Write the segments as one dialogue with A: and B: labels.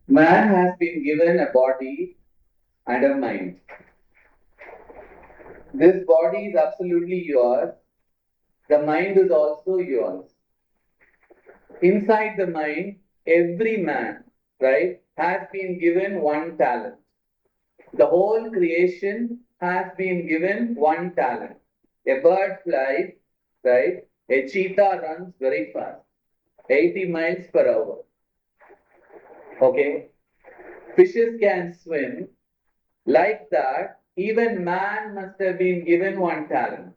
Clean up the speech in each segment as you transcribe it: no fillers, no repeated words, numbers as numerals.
A: Man has been given a body and a mind. This body is absolutely yours. The mind is also yours. Inside the mind, every man, right, has been given one talent. The whole creation has been given one talent. A bird flies, right? A cheetah runs very fast, 80 miles per hour. Okay? Fishes can swim. Like that, even man must have been given one talent.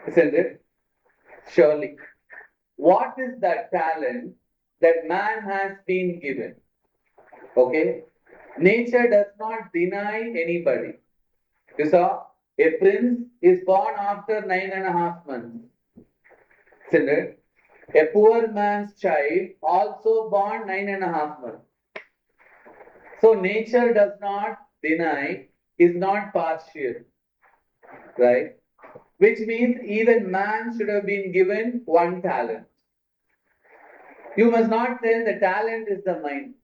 A: Isn't it? Surely. What is that talent that man has been given? Okay? Nature does not deny anybody. You saw, a prince is born after 9.5 months. Isn't it? A poor man's child also born 9.5 months. So nature does not deny, is not partial, right? Which means even man should have been given one talent. You must not tell the talent is the mind,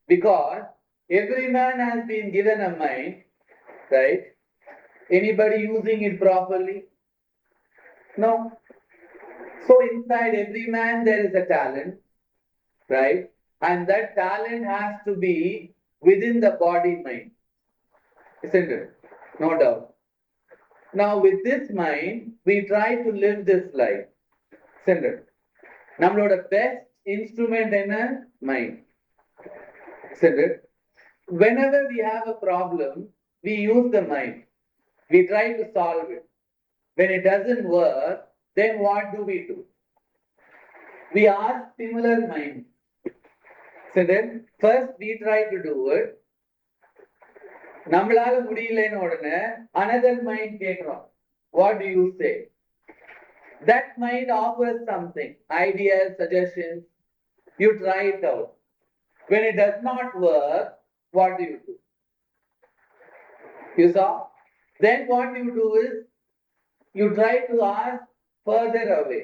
A: because every man has been given a mind, right? Anybody using it properly? No. So inside every man there is a talent, right? And that talent has to be within the body mind, isn't it? No doubt. Now with this mind, we try to live this life, isn't it? நம்மளோட best instrument என்ன mind, isn't it? Whenever we have a problem, we use the mind. We try to solve it. When it doesn't work, then what do? We ask similar mind. So then, first we try to do it. நம்மளால முடியலன்னு உடனே another mind கேட்கிறோம். What do you say? That mind offers something, ideas, suggestions. You try it out. When it does not work, what do? You saw? Then what you do is you try to ask further away,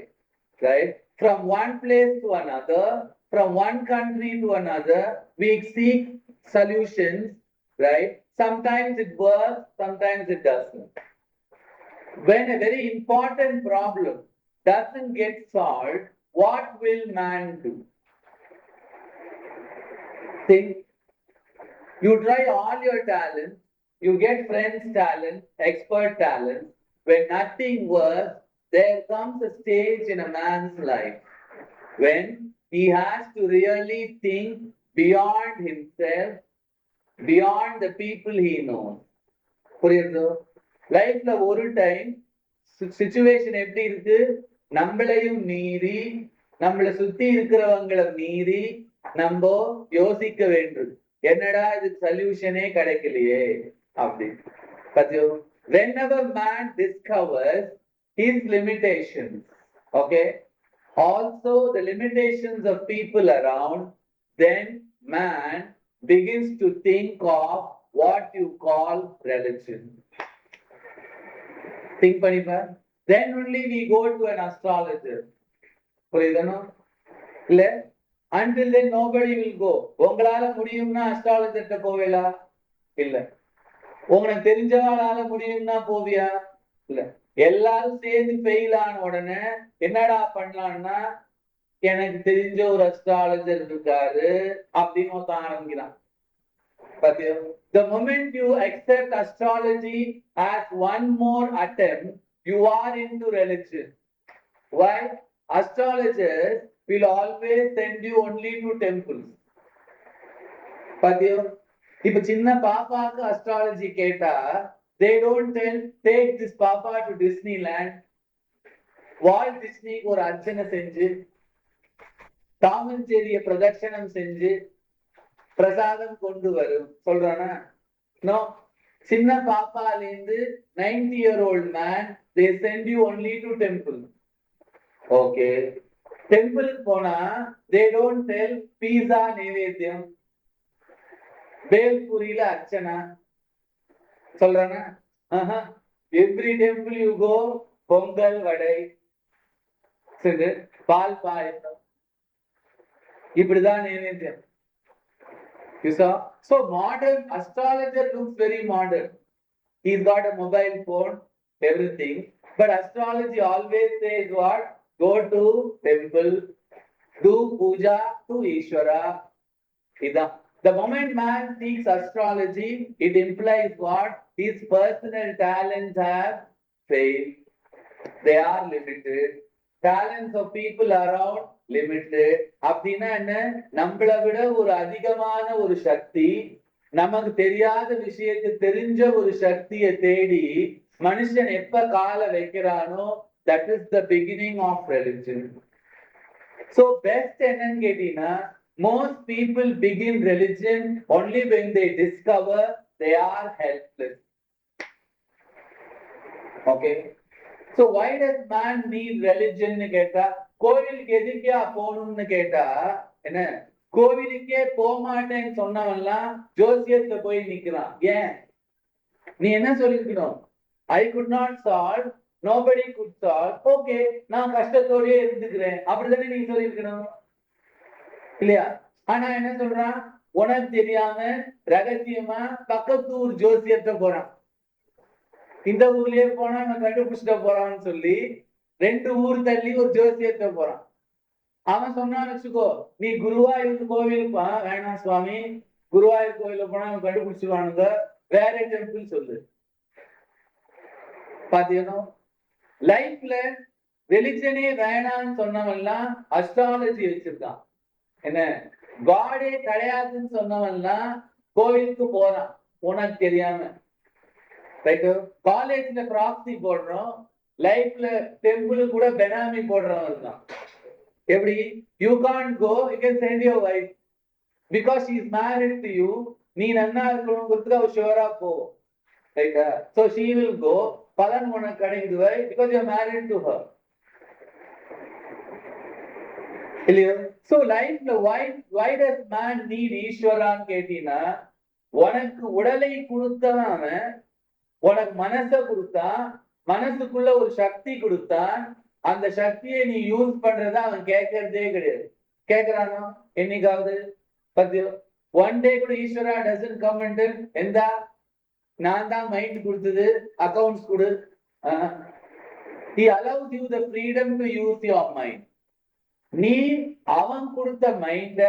A: right? From one place to another, from one country to another, we seek solutions, right? Sometimes it works, sometimes it doesn't. When a very important problem doesn't get solved, what will man do? Think. You try all your talents, you get friends' talent, expert talent. When nothing works, there comes a stage in a man's life when he has to really think beyond himself, beyond the people he knows. புரியுதோ? லைஃப்ல ஒரு time situation எப்படி இருக்கு, நம்மளையும் மீறி நம்மளை சுத்தி இருக்கிறவங்களை மீறி நம்ம யோசிக்க வேண்டும், என்னடா இது சொல்யூஷனே கிடைக்கலையே அப்படி. பத்தியோ? Whenever man discovers his limitations, okay, also the limitations of people around, then man begins to think of what you call religion. Think பண்ணிப்பா. Then only we go to an astrologer. புரியுதுனோ? இல்ல, until then nobody will go. உங்களால முடியும்னா அஸ்ட்ராலஜர்ட்ட போவேலா? இல்ல. உங்களுக்கு தெரிஞ்சவங்களால முடியும்னா போவியா? இல்ல. எல்லாரும் சேர்ந்து ஃபெயில் ஆன உடனே என்னடா பண்ணலாம்னா, எனக்கு தெரிஞ்ச ஒரு அஸ்ட்ராலஜர் இருக்காரு அப்படின்னு ஒருத்தன் ஆரம்பிக்கிறான். The moment you accept astrology as one more attempt, you are into religion. Why? Astrologers will always send you only to temples. பாத்தியோ? இப்ப சின்ன பாப்பாக்கு அஸ்ட்ராலஜி கேட்டா, they don't tell take this papa to Disneyland. Walt டிஸ்னிக்கு ஒரு அர்ச்சனை செஞ்சு, தாமஞ்சேரிய பிரதட்சணம் செஞ்சு பிரசாதம் கொண்டு வரும் சொல்றானா? நோ. சின்ன பாப்பாலேருந்து 90-year-old man, they send you only to temple. Okay. டெம்பிளுக்கு போனா they don't tell பீஸா நைவேத்தியம், பேல்புரியில அர்ச்சனா சொல்றானா? Every temple you go, pongal vada, பால் பாயசம், இப்படிதான் நைவேத்தியம். You saw? So modern astrologer looks very modern. He's got a mobile phone, everything. But astrology always says what? Go to temple, do puja to Ishvara. The moment man seeks astrology, it implies what? His personal talents have failed. They are limited. Talents of people around limited. அப்படின்னா என்ன? நம்மளை விட ஒரு அதிகமான ஒரு சக்தி, நமக்கு தெரியாத விஷயத்தை தெரிஞ்ச ஒரு சக்தியை தேடி மனுஷன் எப்ப கால வைக்கிறானோ, that is the beginning of religion. So best என்னன்னு கேட்டீங்கன்னா, most people begin religion only when they discover they are helpless. Okay. So why does man need religion னு கேட்டா, கோவிலுக்கு எதுக்கே போகணும்னு கேட்டா, என்ன கோவிலுக்கே போக மாட்டேன்னு சொன்னவன்லாம் ஜோசியத்துல போய் நிக்கிறான். ஏன்? நீ என்ன சொல்லிருக்கணும்? I could not solve, nobody could solve. Okay, நான் கஷ்டத்தோடயே இருந்துக்கிறேன். அப்படிதானே நீ சொல்லிருக்கணும் இல்லையா? ஆனா என்ன சொல்றான்? உனக்கு தெரியாம ரகசியமா பக்கத்து ஊர் ஜோசியத்தை போறான். இந்த ஊர்லயே போனா நான் கண்டுபிடிச்சிட்ட போறான்னு சொல்லி 2 ஊர் தள்ளி ஒரு ஜோசியத்தை போறான். அவன் சொன்னான்னு வச்சுக்கோ, நீ குருவாயூர் கோவில் வேணாம் சுவாமி, குருவாயூர் கோயில போனா அவன் கண்டுபிடிச்சிருவானுங்க, வேற டெம்பிள் சொல்லு. பாத்தீங்கன்னா லைஃப்ல ரிலிஜனே வேணாம்னு சொன்னவன்லாம் அஸ்ட்ராலஜி வச்சிருக்கான். என்ன காடே கிடையாதுன்னு சொன்னவன்லாம் கோவிலுக்கு போறான் உனக்கு தெரியாம. காலேஜ்ல ப்ராக்ஸி போடுறோம், லைஃப்ல டெம்பிள் கூட பெனாமி போடுறவன் தான். எப்படி? You can't go, you can send your wife because she is married to you. நீ நன்னா இருக்கணும்ங்கிறதுக்கு அவ ஷுவரா போ. ரைட்டா? சோ ஷி வில் கோ, பலன் உனக்கு கிடைக்குது because you are married to her. இல்லையோ? சோ லைஃப்ல why does man need ஈஸ்வரான்னு கேட்டீங்கன்னா, உனக்கு உடலை கொடுத்தவன், உனக்கு மனசை கொடுத்தான், மனசுக்குள்ள ஒரு சக்தி கொடுத்தான். அந்த சக்தியை நீ யூஸ் பண்றத அவன் கேட்கறதே கிடையாது. கேட்கிறானோ என்னைக்காவது? ஒன் டே கூட ஈஸ்வரா டசன்ட் கம் அண்ட் எந்த நான் தான் மைண்ட் கொடுத்தது, அக்கவுண்ட்ஸ் கொடு. He allows you the freedom to use your mind. நீ அவன் கொடுத்த மைண்ட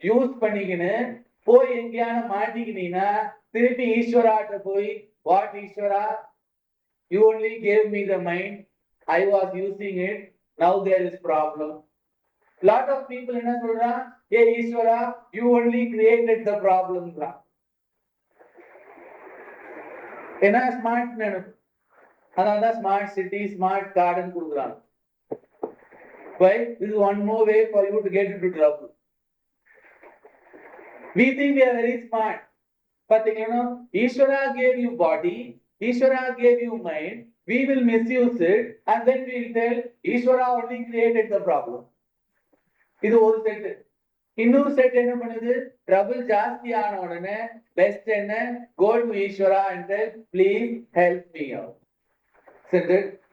A: யூஸ் பண்ணிக்கின்னு போய் எங்கேயான மாட்டிக்கினீங்கன்னா திருப்பி ஈஸ்வராட்ட போய், what Ishvara, you only gave me the mind, I was using it, now there is problem. Lot of people என்ன சொல்றான்? ஏ ஈஸ்வரா, you only created the problem. என்ன ஸ்மார்ட் நினைப்பு, அதனாலதான் ஸ்மார்ட் சிட்டி, ஸ்மார்ட் கார்டன் கொடுக்குறாங்க. Why? This is one more way for you to get into trouble. We think we are very smart. But you know, Ishvara gave you body, Ishvara gave you mind, we will misuse it and then we will tell Ishvara only created the problem. இது ஒரு set. இன்னொரு set என்ன பண்ணுது? Trouble ஜாஸ்தி ஆன உடனே best என்ன? go to Ishvara and tell please help me out.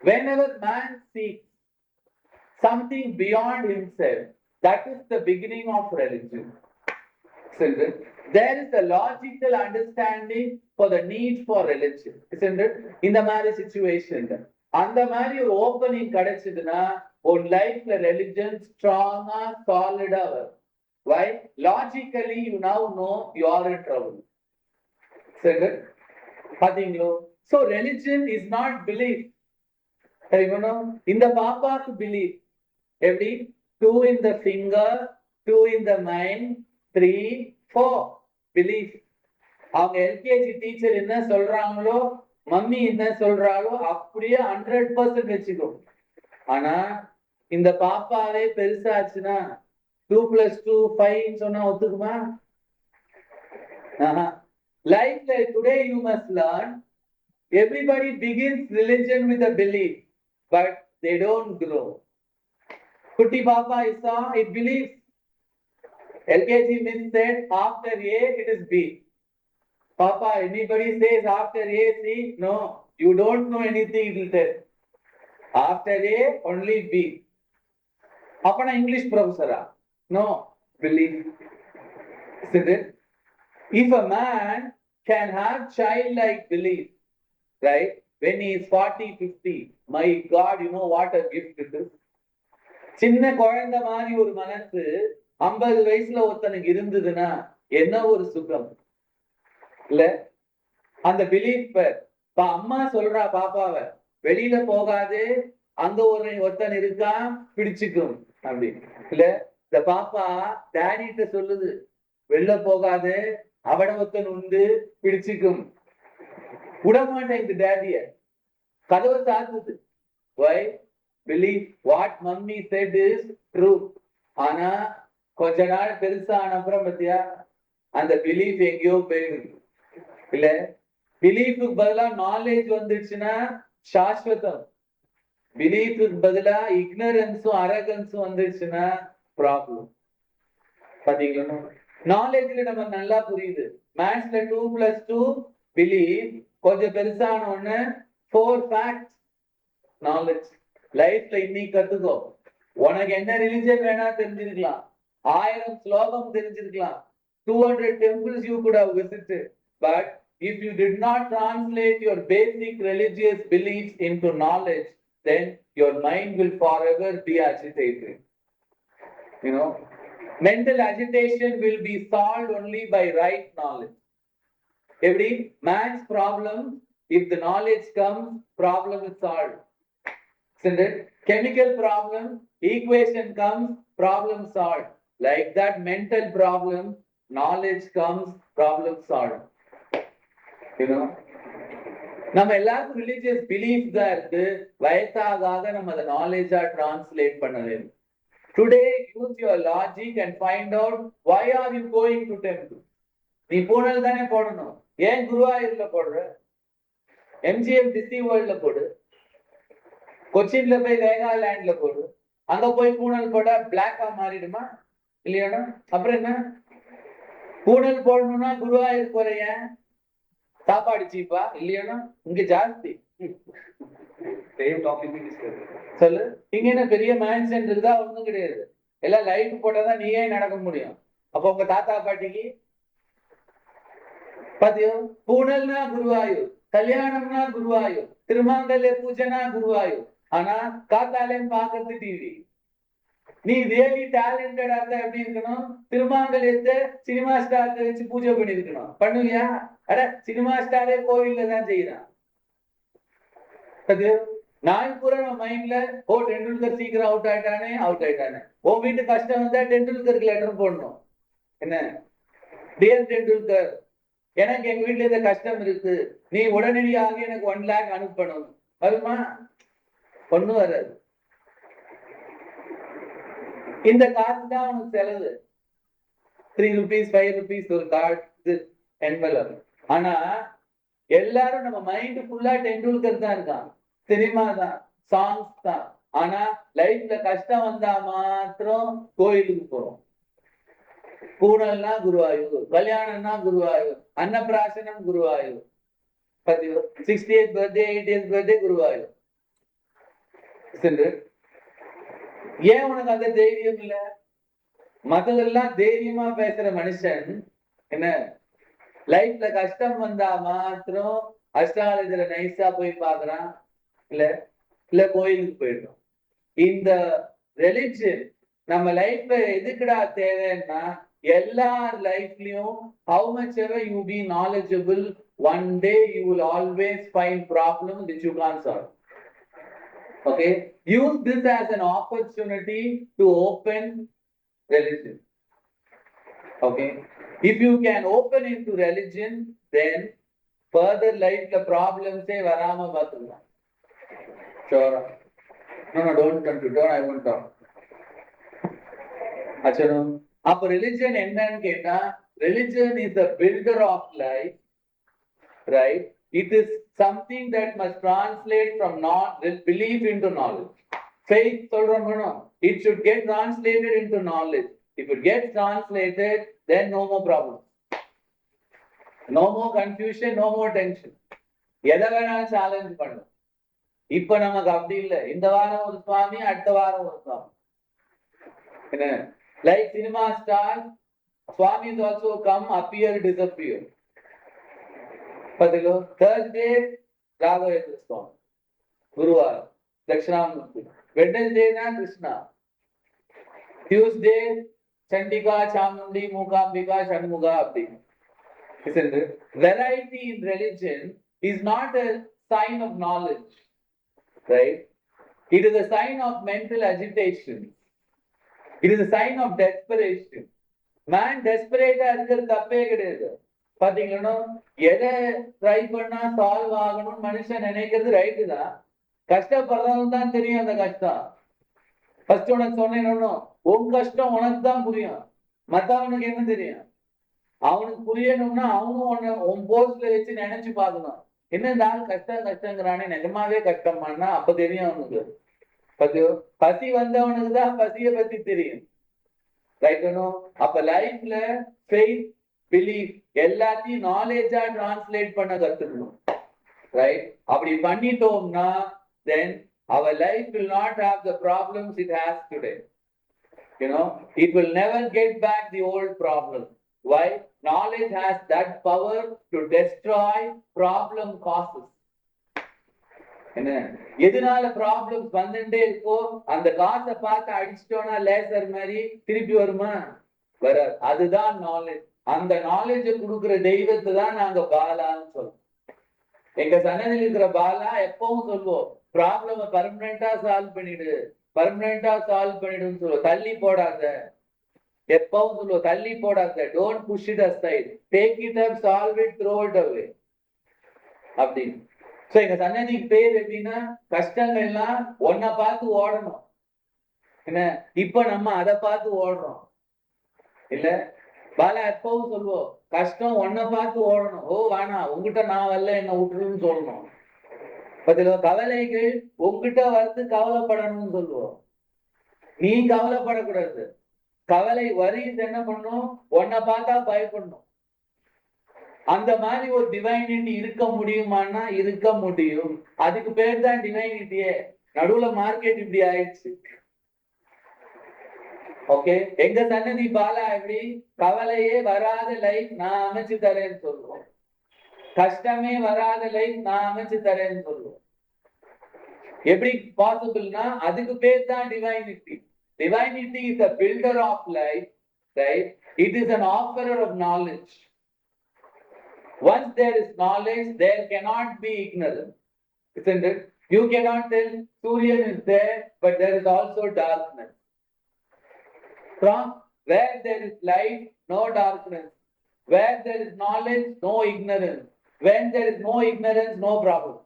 A: Whenever man seeks something beyond himself, that is the beginning of religion. There is a logical understanding for the need for religion, isn't it? In the மாதிரி situation, அந்த மாதிரி ஒரு opening கிடைச்சதுன்னா உன் லைஃப்ல religion ஸ்ட்ராங்கா சாலிடா வரும். Why? Logically you now know you are in trouble. பாத்தீங்களோ? So religion is not belief. இந்த பாப்பாக்கு belief எப்படி? 2 in the finger, 2 in the mind, 3, 4 belief. அவங்க எல்கேஜி டீச்சர் என்ன சொல்றாங்களோ, மம்மி என்ன சொல்றாங்களோ அப்படியே 100% வச்சுக்கோ. ஆனா இந்த பாப்பாவே பெருசாச்சுன்னா 2 + 2 5 சொன்னா ஒத்துக்குமா? லைஃப்ல today you must learn, everybody begins religion with a belief but they don't grow. Kutti Papa saw, it believes. LKG Miss said after A it is B. Papa, anybody says after A C? No, you don't know anything, it will tell. After A only B. Apana English professor? No, believe. Isn't it? If a man can have childlike belief, right, when he is 40, 50, my God, you know what a gift it is. சின்ன குழந்தை மாதிரி ஒரு மனசு 50 வயசுல ஒருத்தனுக்கு இருந்ததுன்னா என்ன ஒரு சுகம் இல்ல. அந்த பிலீஃப் அம்மா சொல்றா பாப்பாவ வெளியில போகாது, அங்க ஒருத்தன் இருக்கான் பிடிச்சுக்கும் அப்படின்னு இல்ல. இந்த பாப்பா டேடிட்ட சொல்லுது வெளில போகாது, அவட ஒருத்தன் உண்டு பிடிச்சுக்கும். விடமாட்டேன் இந்த டேடிய, கதவை சாத்துது. Why? Believe what mummy said is true. ஆனா கொஞ்ச நாள் பெருசான அப்புறம் பத்தியா அந்த பிலீஃப் எங்கேயோ போயிடுது இல்ல. பிலீஃபுக்கு பதிலா நாலேஜ் வந்துச்சுன்னா சாஸ்வதம். பிலீஃபுக்கு பதிலா இக்னரன்ஸும் அரகன்ஸும் வந்துச்சுன்னா ப்ராப்ளம். பாத்தீங்களா? நாலேஜ்ல நம்ம நல்லா புரியுது. மேத்ஸ்ல 2+2 பிலீஃப், கொஞ்சம் பெருசான ஒண்ணு 4 ஃபேக்ட்ஸ் நாலேஜ். லைஃப்ல இன்னைக்கு கத்துக்கோ. உனக்கு என்ன ரிலிஜன் வேணா தெரிஞ்சிருக்கலாம், 1000 ஸ்லோகம் தெரிஞ்சிருக்கலாம், 200 temples you could have visited, but if you did not translate your basic religious beliefs into knowledge, then your mind will forever be agitated. You know, mental agitation will be solved only by right knowledge. Every man's problem, if the knowledge comes, problem is solved. Isn't it? Chemical problem, equation comes, problem solved. Like that mental problem, knowledge comes, problem solved. You know, நம்ம எல்லாருக்கும் religious belief தான் இருக்கு. வயசாக நம்ம அந்த நாலேஜா translate பண்ண வேண்டும். Today use your logic and find out why are you going to temple. நீ பூனல் தானே போடணும், ஏன் குருவாயூர்ல போடுற? எம்ஜிஎம் டிஸ்னி வேர்ல்ட்ல போடு, கொச்சின்ல போய் வேகாலேண்ட்ல போடு. அங்க போய் பூனல் போட பிளாக்கா மாறிடுமா இல்லையா? அப்புறம் என்ன? பூனல் போடணும்னா குருவாயூர் போறைய சாப்பாடு சீப்பா இல்லையா? இங்க ஜாஸ்தி. சொல்லு, இங்க என்ன பெரிய மேன்ஷன் இருக்குதா? ஒண்ணும் கிடையாது. எல்லாம் லைட் போட்டாதான் நீயே நடக்க முடியும். அப்ப உங்க தாத்தா பாட்டிக்கு பாத்தியோ? பூனல்னா குருவாயூர், கல்யாணம்னா குருவாயூர், திருமாங்கல்ய பூஜைனா குருவாயூர். ஆனா காத்தாலேன்னு பாக்குறது டிவி. நீ ரியலி டேலண்டடா இருந்தா எப்படி இருக்கணும்? திருமாங்கல்யத்தை சினிமா ஸ்டார்ல வச்சு பூஜை பண்ணி இருக்கணும். பண்ணுவியா? அட சினிமா ஸ்டாரே கோவில்ல தான் செய்யறான். நான் பூரா மைண்ட்ல ஓ டெண்டுல்கர் சீக்கிரம் அவுட் ஆயிட்டானே. உன் வீட்டு கஷ்டம் வந்தா டெண்டுல்கருக்கு லெட்டர் போடணும். என்ன? டியர் டெண்டுல்கர், எனக்கு எங்க வீட்டுல இந்த கஷ்டம் இருக்கு, நீ உடனடியாக எனக்கு 1 lakh அனுப்பணும். வருமா? ஒண்ணும் வராது. இந்த காசு தான் உனக்கு செலவு. 3 rupees 5 rupees ஒரு கார்டு என்வலப். ஆனா எல்லாரும் நம்ம மைண்ட் ஃபுல்லா டெண்டுல்கர் தான் இருக்கான், சினிமா தான், சாங்ஸ் தான். ஆனா லைஃப்ல கஷ்டம் வந்தா மாத்திரம் கோயிலுக்கு போறோம். பூனல்னா குருவாயூர், கல்யாணம்னா Guruvayur, அன்னப்பிராசனம் Guruvayur, 60th birthday 80th birthday Guruvayur. ஏன் உனக்கு அந்த தைரியம் இல்ல? மத்ததெல்லாம் தைரியமா பேசுற மனுஷன் என்ன லைஃப்ல கஷ்டம் வந்தா மாத்திரம் அஸ்ட்ராலஜரை நைஸா போய் பாக்குறான், இல்ல கோயிலுக்கு போயிடுறோம். இந்த ரெலிஜன் நம்ம லைஃப்ல எதுக்குடா தேவைன்னா, எல்லார் லைஃப்லயும் how much ever you be knowledgeable, one day you will always find problem which you can't solve. Okay, use this as an opportunity to open religion. Okay, if you can open into religion, then further life the problems say varama pathula. Sure. No, don't conclude. I won't talk. Achano, appo religion ennan keta, religion is the builder of life, right? It is something that must translate from belief into knowledge. Faith solranga, it should get translated into knowledge. If it gets translated, then no more problem, no more confusion, no more tension. எதை வேணாலும் challenge பண்ணும். இப்ப நமக்கு அப்படி இல்லை. இந்த வாரம் ஒரு சுவாமி, அடுத்த வாரம் ஒரு சுவாமி. என்ன like cinema star Swami is also come, appear, disappear. Thursday, Raghavendra Swami. Guruvar, Dakshinamurti. Wednesday, na Krishna. Tuesday, Chandika, Chamundi, Mukambika, Shanmuga, Abdi. Isn't it? Variety in religion is not a sign of knowledge, right? It is a sign of mental agitation. It is a sign of desperation. Man desperate இருக்கிறது தப்பே கிடையாது. பாத்தீங்கன்னா எதை try பண்ணா solve ஆகணும்னு மனுஷன் நினைக்கிறது right தான். கஷ்டப்படுறவங்க தான் தெரியும் அந்த கஷ்டம். ஃபர்ஸ்ட் உனக்கு சொன்னேன்னு உன் கஷ்டம் உனக்கு தான் புரியும், மத்தவனுக்கு என்ன தெரியும்? அவனுக்கு புரியணும்னா அவனும் உன் போஸ்ட்ல வச்சு நினைச்சு பார்க்கணும். என்ன இந்த ஆள் கஷ்டங்கிறானே, நிஜமாவே கஷ்டமானா அப்ப தெரியும் அவனுக்கு. பசி வந்தவனுக்கு தான் பசிய பத்தி தெரியும். அப்ப லைஃப்ல ஃபெய்த், பிலீஃப் எல்லாத்தையும் நாலேஜா டிரான்ஸ்லேட் பண்ண கத்துக்கணும். ரைட்? அப்படி பண்ணிட்டோம்னா then our life will not have the problems it has today. It will never get back the old problem. Why? Knowledge has that power to destroy problem causes. என்ன எதனால problems வந்துட்டே இருக்கோ அந்த காசை பார்த்து அடிச்சிட்டோம்னா லேசர் மாதிரி திருப்பி வருமா? வராது. அதுதான் நாலேஜ். அந்த நாலேஜ கொடுக்குற தெய்வத்தை தான் நாங்க பாலான்னு சொல்றோம். எங்க சன்னதியில் இருக்கிற பாலா எப்பவும் சொல்லுவோம், ப்ராப்ளம பர்மனண்டா சால்வ் பண்ணிடு, பர்மனண்டா சால்வ் பண்ணிடுன்னு சொல்லுவோம். தள்ளி போடாத, எப்பவும் சொல்லுவோம், தள்ளி போடாத. Don't push it aside, take it up, solve it, throw it away அப்படின்னு. சோ எங்க சன்னதிக்கு பேர் எப்படின்னா, கஷ்டங்கள் எல்லாம் ஒன்ன பார்த்து ஓடணும். என்ன இப்ப நம்ம அதை பார்த்து ஓடுறோம் இல்ல? பாலா எப்பவும் சொல்லுவோம், கஷ்டம் ஒன்ன பார்த்து ஓடணும். ஓ வேணாம், உங்ககிட்ட நான் வரல, என்ன விட்டுருன்னு சொல்லணும். கவலைகள் உங்ககிட்ட வந்து கவலைப்படணும்னு சொல்லுவோம். நீ கவலைப்படக்கூடாது. கவலை வரிது என்ன பண்ணும்? உன்னை பார்த்தா பயப்படணும். அந்த மாதிரி ஒரு டிவைனிட்டி இருக்க முடியுமான்னா இருக்க முடியும். அதுக்கு பேர் தான் டிவைனிட்டியே. நடுவுல மார்க்கெட் இப்படி ஆயிடுச்சு. ஓகே, எங்க சன்னதி பாலா எப்படி கவலையே வராத லைஃப் நான் அமைச்சு தரேன்னு சொல்லுவோம். கஷ்டமே வராத லைஃப் நான் அமைச்சு தரேன்னு சொல்லுவோம். எப்படி பாசிபிள்னா அதுக்கு பேர் தான் divinity. Divinity is a builder of life, right? It is an offerer of knowledge. Once there is knowledge, there cannot be ignorance, isn't it? You cannot tell Surya is there, but there is also darkness. From where there is light, no darkness. Where there is knowledge, no ignorance. When there is no ignorance, no problem.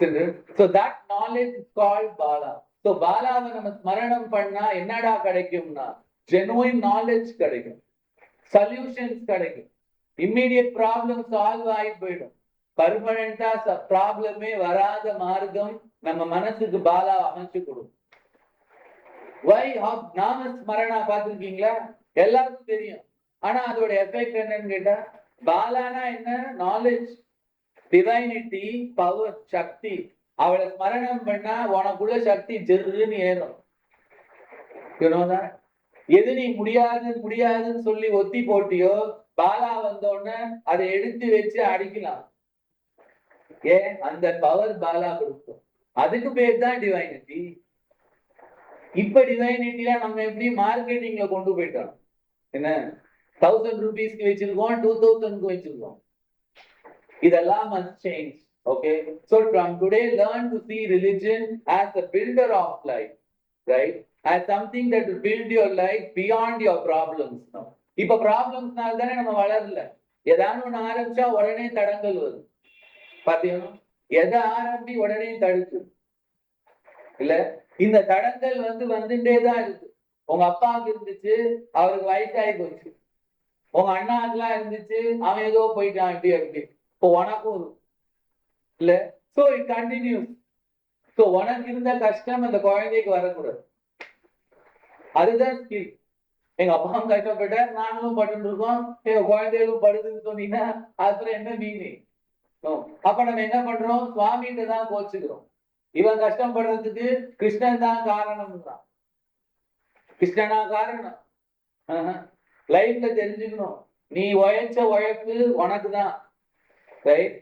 A: Isn't it? So that knowledge is called Bala. So பாலாவை நம்ம ஸ்மரணம் பண்ணா என்னடா கிடைக்கும்னா, genuine knowledge கிடைக்கும், solutions கிடைக்கும், immediate problem solve ஆகி போயிடும். பர்மனண்டா ப்ராப்ளமே வராத மார்க்கம் நம்ம மனசுக்கு பாலா அமைச்சு கொடுக்கும். வை நாம ஸ்மரணா பார்த்திருக்கீங்களா? எல்லாருக்கும் தெரியும். ஆனா அதோட எஃபெக்ட் என்னன்னு கேட்டா, பாலானா என்ன? நாலேஜ், டிவைனிட்டி, பவர், சக்தி. அவளை ஸ்மரணம் பண்ணா உனக்குள்ள சக்தி ஜெருன்னு ஏறும். எது நீ முடியாதுன்னு சொல்லி ஒத்தி போட்டியோ, பாலா வந்தோடனே அதை எடுத்து வச்சு அடிக்கலாம். ஏன்? அந்த பவர் பாலா கொடுக்கும். அதுக்கு பேர் தான் டிவைனிட்டி. இப்ப டிவைனிட்டியா நம்ம எப்படி மார்க்கெட்டிங்ல கொண்டு போயிட்டோம். என்ன 1000 rupeesக்கு வச்சிருக்கோம், 2000க்கு வச்சிருக்கோம். இதெல்லாம் must change. Okay, so from today learn to see religion as the builder of life, right? As something that will build your life beyond your problems. இப்ப ப்ராப்ளம்ஸ்னால தானே நம்ம வளரல. ஏதாவது ஒண்ணு ஆரம்பிச்சா உடனே தடங்கள் வரும். பாத்தீங்கன்னா எதை ஆரம்பி உடனே தடுக்கு இல்ல? இந்த தடங்கள் வந்துட்டே தான் இருக்கு. உங்க அப்பாவுக்கு இருந்துச்சு, அவருக்கு வயசாகி போச்சு. உங்க அண்ணாக்கெல்லாம் இருந்துச்சு, அவன் ஏதோ போயிட்டான் இப்படி அப்படி. இப்போ உனக்கும் இல்ல? So it continuous. சோ உனக்கு இருந்த கஷ்டம் அந்த குழந்தைக்கு வரக்கூடாது. அதுதான் ஸ்கில். எங்க அப்பாவும் கஷ்டப்பட்ட, நாங்களும் பட்டு இருக்கோம், எங்க குழந்தைகளும் படுதுன்னு சொன்னீங்கன்னா அதுல என்ன மீனிங்? அப்ப நம்ம என்ன பண்றோம்? சுவாமிகிட்ட தான் கோச்சுக்கிறோம். இவன் கஷ்டப்படுறதுக்கு கிருஷ்ணன் தான் காரணம் தான். கிருஷ்ணனா காரணம்? லைஃப்ல தெரிஞ்சுக்கணும், நீ உழைச்ச உழைப்பு உனக்கு தான், ரைட்?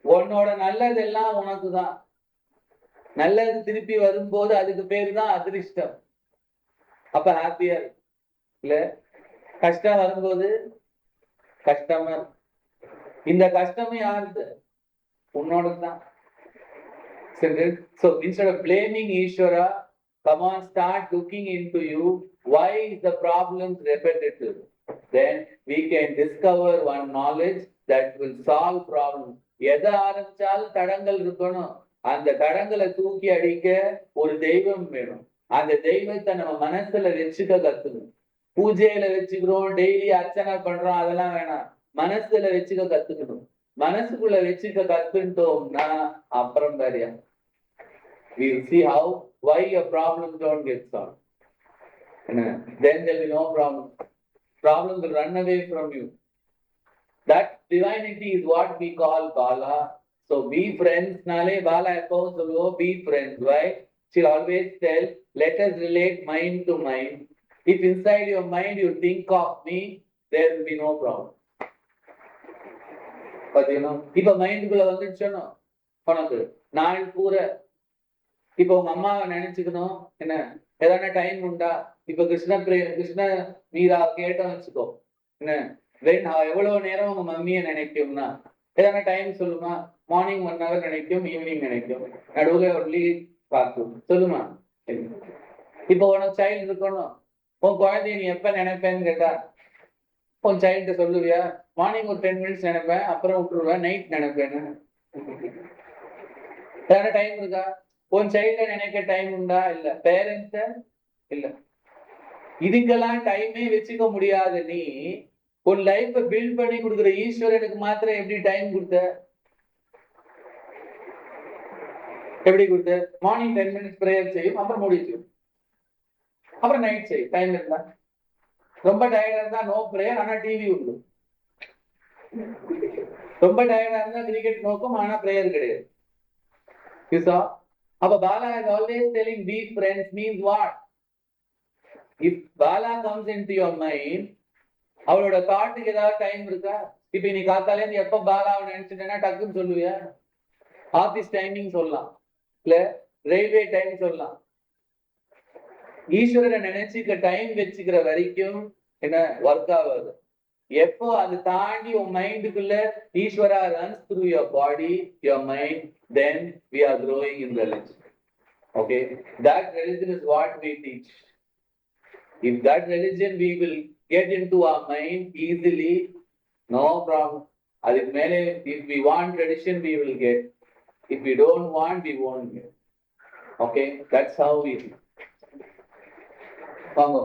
A: உன்னோட நல்லதெல்லாம் உனக்கு தான். நல்லது திருப்பி வரும்போது அதுக்கு பேரு தான் அதிர்ஷ்டம். அப்ப ஹாப்பியா இல்ல? கஷ்டம் வரும்போது கஷ்டமா, இந்த கஷ்டமும் யாருது? உன்னோடதுதான். So instead of blaming Ishvara, come on, start looking into you. Why is the problem repetitive? Then we can discover one knowledge that will solve problems. எதை ஆரம்பிச்சாலும் தடங்கள் இருக்கணும். அந்த தடங்களை தூக்கி அடிக்க ஒரு தெய்வம் வேணும். அந்த தெய்வத்தை நம்ம மனசுல வச்சுக்க கத்துக்கணும். பூஜையில வச்சுக்கிறோம், டெய்லி அர்ச்சனை பண்றோம், அதெல்லாம் வேணாம். மனசுல வச்சுக்க கத்துக்கணும். மனசுக்குள்ள வச்சுக்க கத்துட்டோம்னா அப்புறம் வேறையா, we'll see how, why your problems don't get solved. Then there will be no problem. Problems will run away from you. That divinity is what we call Bala. So be friends. Nale Bala எப்பவும் சொல்லுவோம், be friends. Why? She'll always tell, let us relate mind to mind. If inside your mind you think of me, there will be no problem. பாத்தீங்கன்னா இப்ப மைண்டுக்குள்ள வந்துடுச்சோம் உனக்கு நாள் பூரா. இப்ப உங்க அம்மாவை நினைச்சுக்கணும், என்ன ஏதான டைம் உண்டா? இப்ப கிருஷ்ண மீரா கேட்டோம் வச்சுக்கோ, என்ன எவ்வளவு நேரம் உங்க மம்மிய நினைக்கும்னா ஏதான டைம் சொல்லுமா? மார்னிங் 1 hour நினைக்கும், ஈவினிங் நினைக்கும், நடுவுல ஒரு லீவ் பார்க்கும், சொல்லுமா? இப்ப உனக்கு சைல்டு இருக்கணும், உன் குழந்தைய நீ எப்ப நினைப்பேன்னு கேட்டா உன் சைல்டு சொல்லுவியா? மார்னிங் ஒரு 10 minutes நினைப்பேன், அப்புறம் விட்டுருவேன், நைட் நினைப்பேன்னு. வேற டைம் இருக்கா? உன் சைல்ட நினைக்க டைம் உண்டா? இல்ல. பேரண்ட்ஸ இல்ல. இதுக்கெல்லாம் டைமே வச்சுக்க முடியாது. நீ உன் லைஃப் பில்ட் பண்ணி கொடுக்குற ஈஸ்வரனுக்கு மாத்திரம் எப்படி டைம் கொடுத்த? எப்படி கொடுத்த? மார்னிங் 10 minutes பிரேயர் செய்யும், அப்புறம் முடிச்சு, அப்புறம் நைட் செய்யும். டைம் இருந்தா. ரொம்ப டயர்டா இருந்தா நோ பிரேயர், ஆனா டிவி உண்டு. ரொம்ப டயர்டா இருந்தா கிரிக்கெட் நோக்கும், ஆனா பிரேயர் கிடையாது. You saw? அப்ப Bala is always telling be friends means what? If Bala comes into your mind, அவளோட தாட்டுக்கு ஏதாவது டைம் இருக்கா? இப்ப நீ காத்தாலே நீ எப்ப பாலாவை நினைச்சுட்டேன்னா டக்குன்னு சொல்லுவியா? ஆபீஸ் டைமிங் சொல்லலாம், இல்ல ரயில்வே டைம் சொல்லலாம். ஈஸ்வரனை நினைச்சுக்க டைம் வச்சுக்கிற வரைக்கும் என்ன ஒர்க் ஆகாது. எப்போ அது தாண்டி உன் மைண்டுக்குள்ள ஈஸ்வரா runs through your body, your mind, then we are growing in religion. Okay, that religion is what we teach. If that religion we will get into our mind easily, no problem. அதுக்கு மேலே if we want tradition we will get. If we don't want, we won't get. Okay, that's how we. வாங்க.